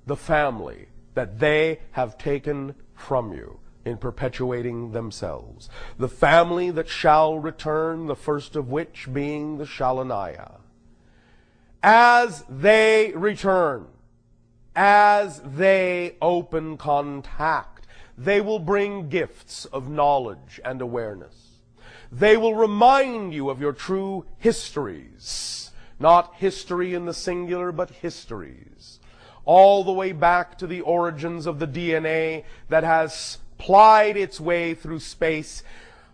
the family that they have taken from you in perpetuating themselves. The family that shall return, the first of which being the Shalanaya. As they return, as they open contact, they will bring gifts of knowledge and awareness. They will remind you of your true histories, not history in the singular, but histories, all the way back to the origins of the DNA that has plied its way through space,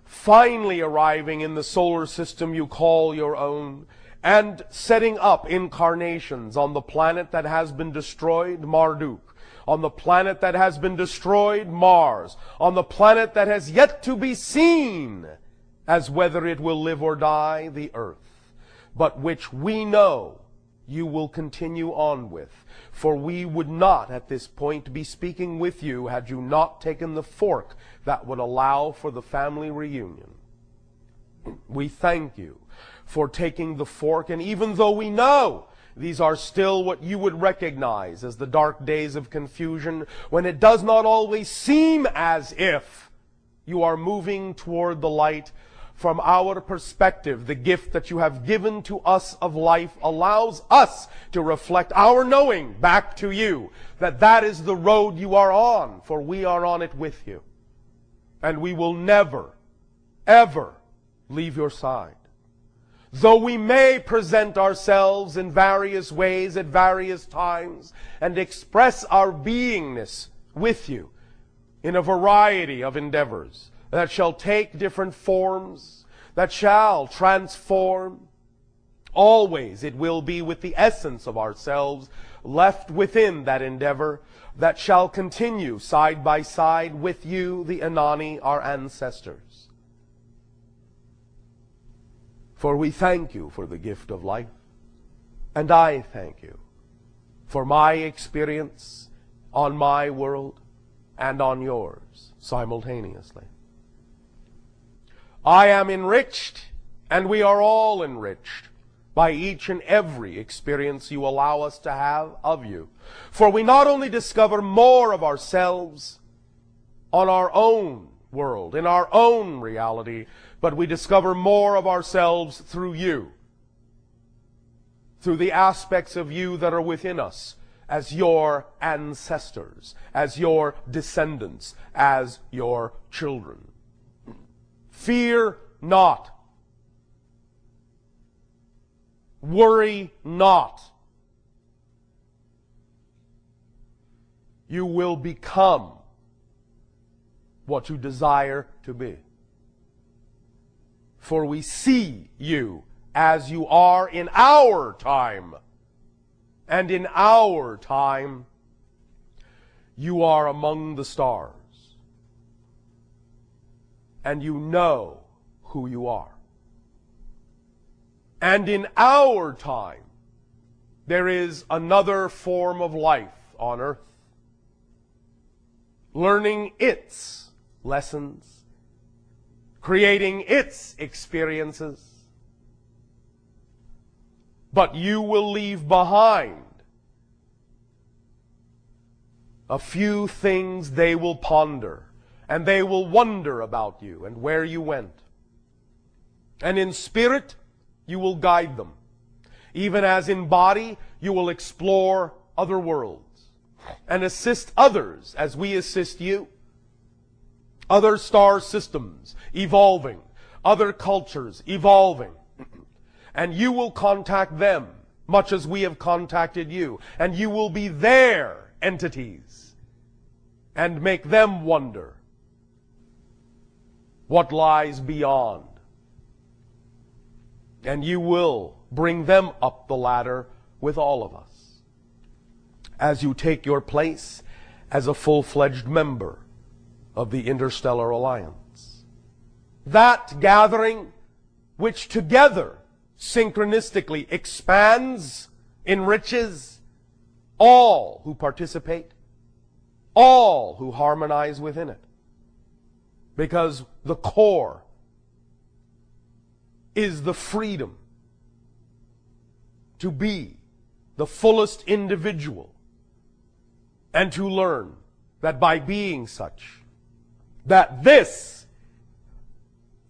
finally arriving in the solar system you call your own, and setting up incarnations on the planet that has been destroyed, Marduk, on the planet that has been destroyed, Mars, on the planet that has yet to be seen as whether it will live or die, the Earth, but which we know you will continue on with. For we would not at this point be speaking with you had you not taken the fork that would allow for the family reunion. We thank you for taking the fork, and even though we know these are still what you would recognize as the dark days of confusion, when it does not always seem as if you are moving toward the light, from our perspective, the gift that you have given to us of life allows us to reflect our knowing back to you that that is the road you are on, for we are on it with you. And we will never, ever leave your side. Though we may present ourselves in various ways at various times and express our beingness with you in a variety of endeavors that shall take different forms, that shall transform, always it will be with the essence of ourselves left within that endeavor that shall continue side by side with you, the Anani, our ancestors. For we thank you for the gift of life, and I thank you for my experience on my world and on yours simultaneously. I am enriched, and we are all enriched by each and every experience you allow us to have of you. For we not only discover more of ourselves on our own world, in our own reality, but we discover more of ourselves through you, through the aspects of you that are within us, as your ancestors, as your descendants, as your children. Fear not. Worry not. You will become what you desire to be. For we see you as you are in our time. And in our time, you are among the stars. And you know who you are. And in our time, there is another form of life on earth, learning its lessons, creating its experiences. But you will leave behind a few things they will ponder, and they will wonder about you and where you went. And in spirit, you will guide them. Even as in body, you will explore other worlds and assist others as we assist you. Other star systems evolving, other cultures evolving. And you will contact them much as we have contacted you. And you will be there entities and make them wonder what lies beyond. And you will bring them up the ladder with all of us as you take your place as a full-fledged member of the Interstellar Alliance. That gathering, which together synchronistically expands, enriches all who participate, all who harmonize within it. Because the core is the freedom to be the fullest individual and to learn that by being such, that this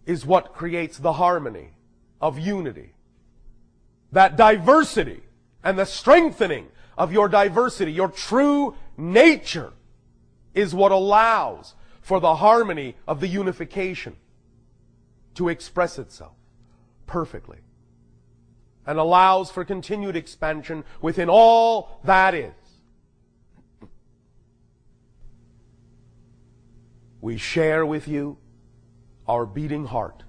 is what creates the harmony of unity. That diversity and the strengthening of your diversity, your true nature, is what allows for the harmony of the unification to express itself perfectly and allows for continued expansion within all that is. We share with you our beating heart,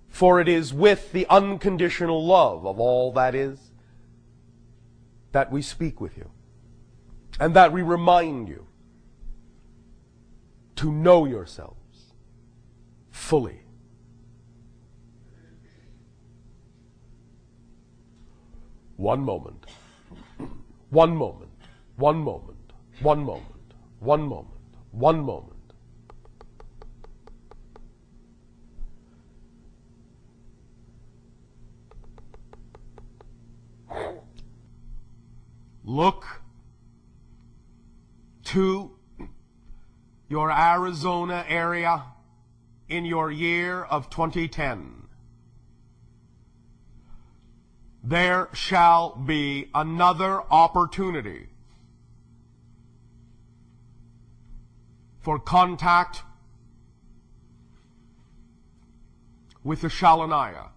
for it is with the unconditional love of all that is that we speak with you and that we remind you to know yourselves fully. One moment, one moment, one moment, one moment, one moment, one moment. Look to your Arizona area in your year of 2010. There shall be another opportunity for contact with the Shalaniah.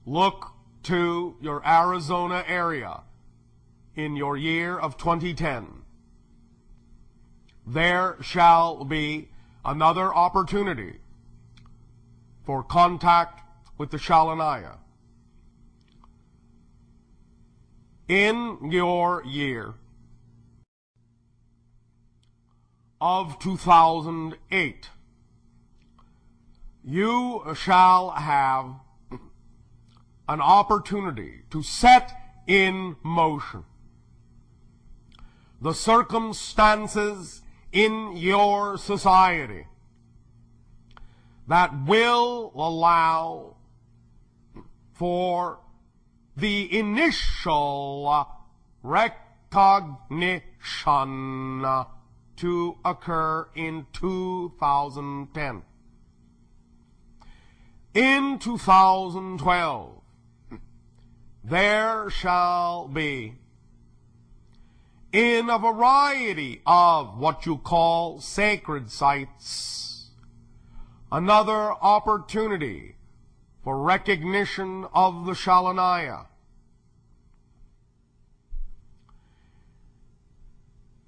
Look to your Arizona area in your year of 2010. There shall be another opportunity for contact with the Shalaniah. In your year of 2008, you shall have an opportunity to set in motion the circumstances in your society that will allow for the initial recognition to occur in 2010. In 2012, there shall be, in a variety of what you call sacred sites, another opportunity for recognition of the Shalaniah.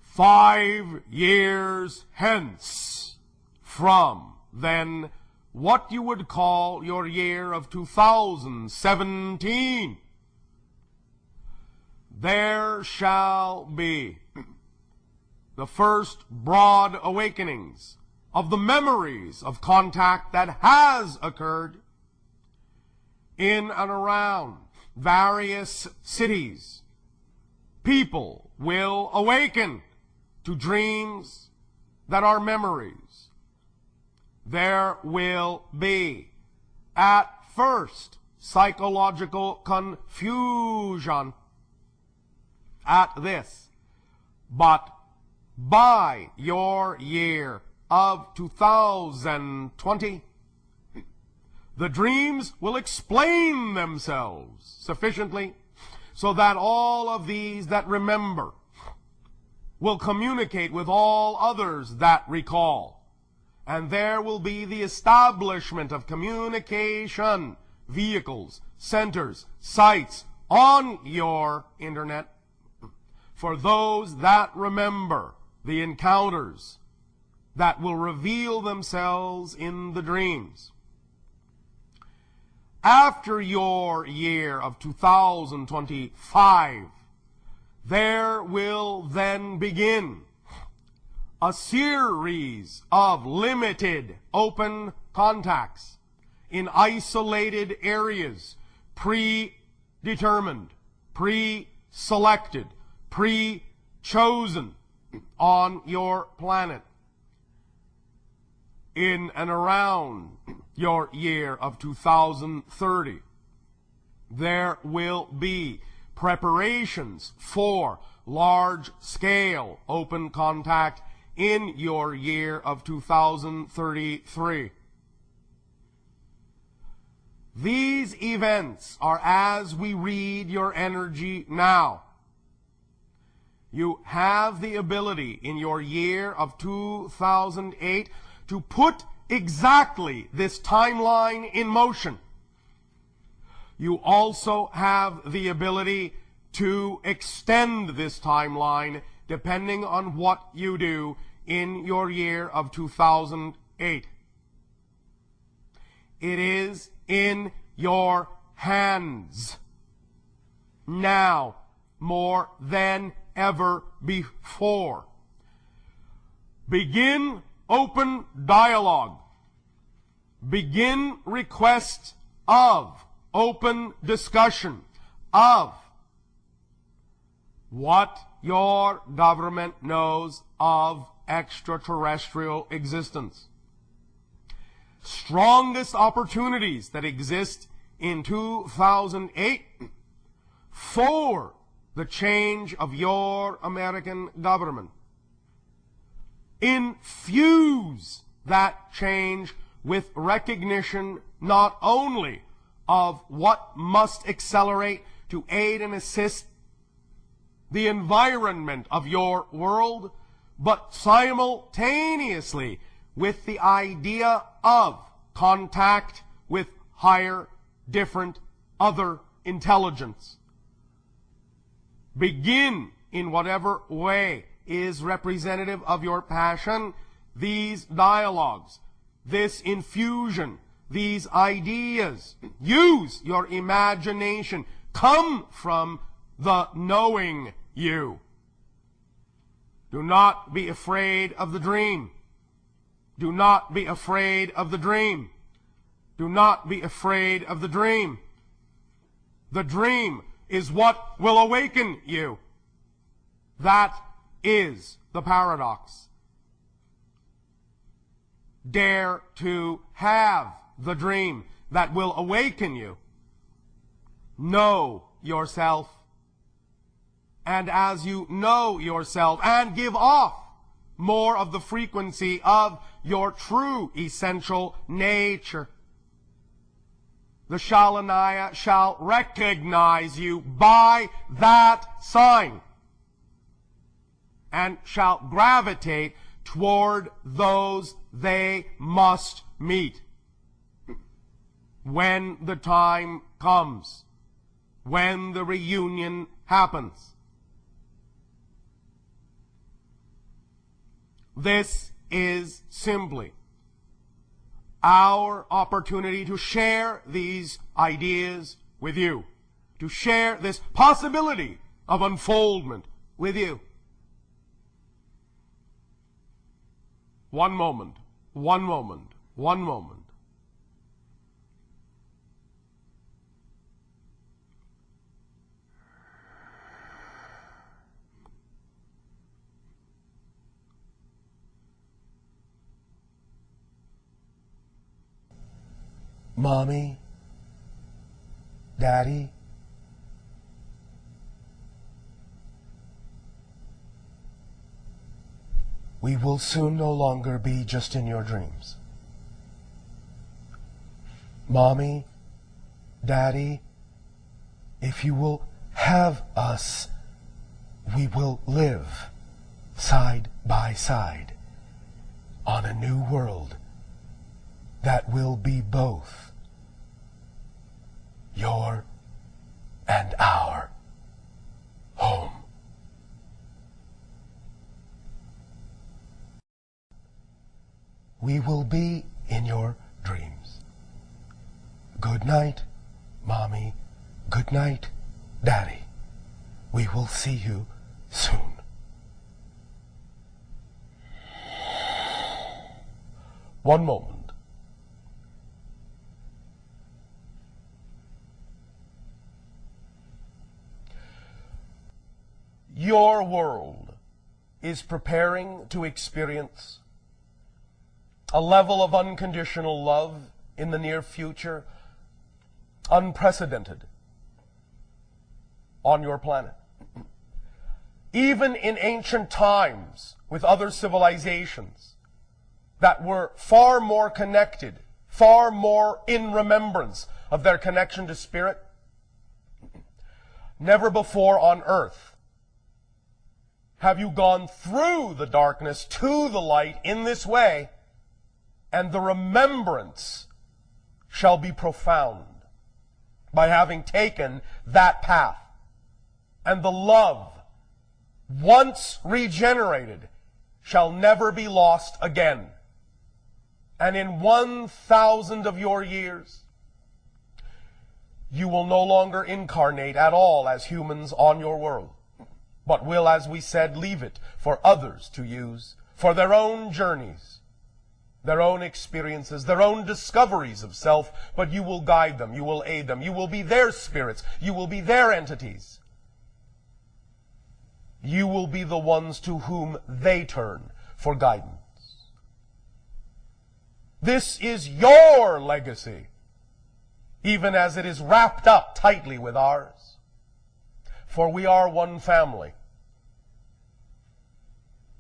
5 years hence from then, what you would call your year of 2017, there shall be the first broad awakenings of the memories of contact that has occurred in and around various cities. People will awaken to dreams that are memories. There will be, at first, psychological confusion at this, but by your year of 2020, the dreams will explain themselves sufficiently so that all of these that remember will communicate with all others that recall. And there will be the establishment of communication vehicles, centers, sites, on your internet for those that remember the encounters that will reveal themselves in the dreams. After your year of 2025, there will then begin a series of limited open contacts in isolated areas, predetermined, pre-selected, pre-chosen on your planet. In and around your year of 2030, there will be preparations for large-scale open contact in your year of 2033. These events are as we read your energy now. You have the ability in your year of 2008 to put exactly this timeline in motion. You also have the ability to extend this timeline depending on what you do in your year of 2008. It is in your hands now more than ever before. Begin open dialogue. Begin request of open discussion of what your government knows of extraterrestrial existence. Strongest opportunities that exist in 2008 for the change of your American government. Infuse that change with recognition not only of what must accelerate to aid and assist the environment of your world, but simultaneously with the idea of contact with higher, different, other intelligence. Begin in whatever way is representative of your passion, these dialogues, this infusion, these ideas. Use your imagination. Come from the knowing you. Do not be afraid of the dream. Do not be afraid of the dream. Do not be afraid of the dream. The dream is what will awaken you. That is the paradox. Dare to have the dream that will awaken you. Know yourself. And as you know yourself and give off more of the frequency of your true essential nature, the Shalanaya shall recognize you by that sign and shall gravitate toward those they must meet when the time comes, when the reunion happens. This is simply our opportunity to share these ideas with you, to share this possibility of unfoldment with you. One moment, one moment, one moment. Mommy, Daddy, we will soon no longer be just in your dreams. Mommy, Daddy, if you will have us, we will live side by side on a new world that will be both your and our home. We will be in your dreams. Good night, Mommy. Good night, Daddy. We will see you soon. One moment. Your world is preparing to experience a level of unconditional love in the near future unprecedented on your planet. Even in ancient times with other civilizations that were far more connected, far more in remembrance of their connection to spirit, never before on earth have you gone through the darkness to the light in this way, and the remembrance shall be profound by having taken that path. And the love, once regenerated, shall never be lost again. And in 1,000 of your years, you will no longer incarnate at all as humans on your world, but will, as we said, leave it for others to use for their own journeys, their own experiences, their own discoveries of self, but you will guide them, you will aid them, you will be their spirits, you will be their entities. You will be the ones to whom they turn for guidance. This is your legacy, even as it is wrapped up tightly with ours. For we are one family.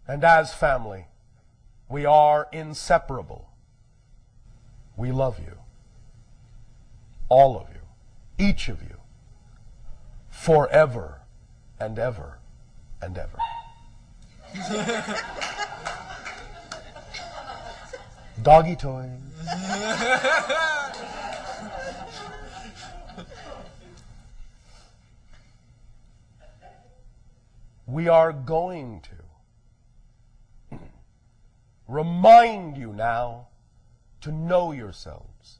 And as family, we are inseparable. We love you. All of you. Each of you. Forever and ever and ever. Doggy toys. We are going to remind you now to know yourselves.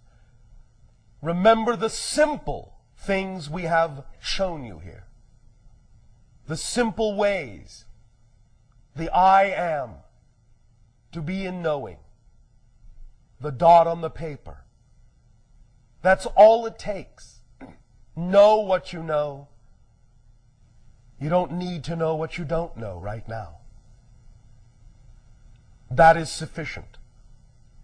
Remember the simple things we have shown you here. The simple ways, the I am, to be in knowing, the dot on the paper. That's all it takes. Know what you know. You don't need to know what you don't know right now. That is sufficient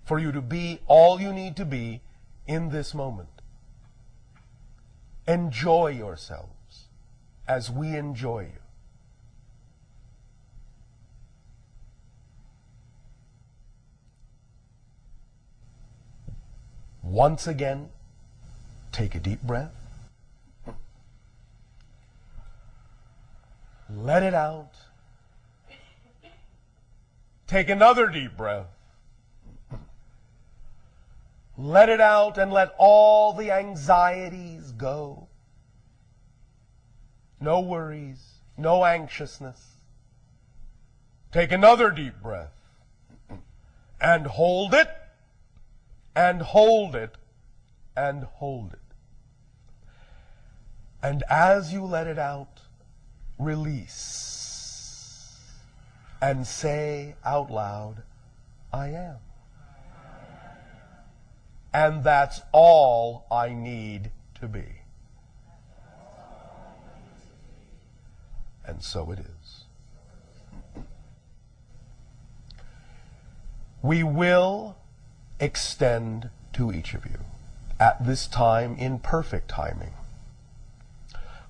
for you to be all you need to be in this moment. Enjoy yourselves as we enjoy you. Once again, take a deep breath. Let it out. Take another deep breath. Let it out and let all the anxieties go. No worries, no anxiousness. Take another deep breath. And hold it, and hold it, and hold it. And as you let it out, release. And say out loud, I am. And that's all I need to be. And so it is. We will extend to each of you, at this time in perfect timing,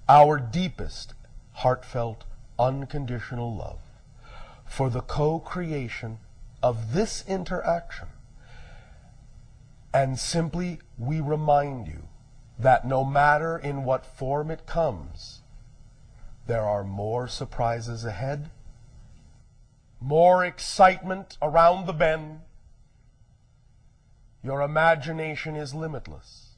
our deepest, heartfelt, unconditional love for the co-creation of this interaction. And simply we remind you that no matter in what form it comes, there are more surprises ahead, more excitement around the bend. Your imagination is limitless.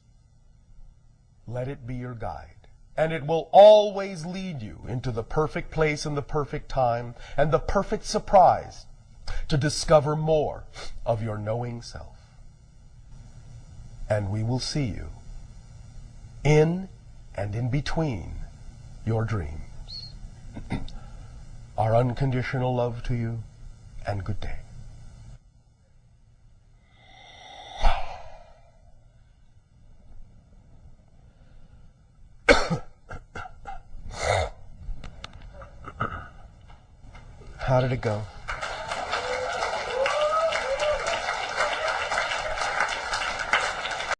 Let it be your guide. And it will always lead you into the perfect place and the perfect time and the perfect surprise to discover more of your knowing self. And we will see you in and in between your dreams. Our unconditional love to you, and good day. How did it go?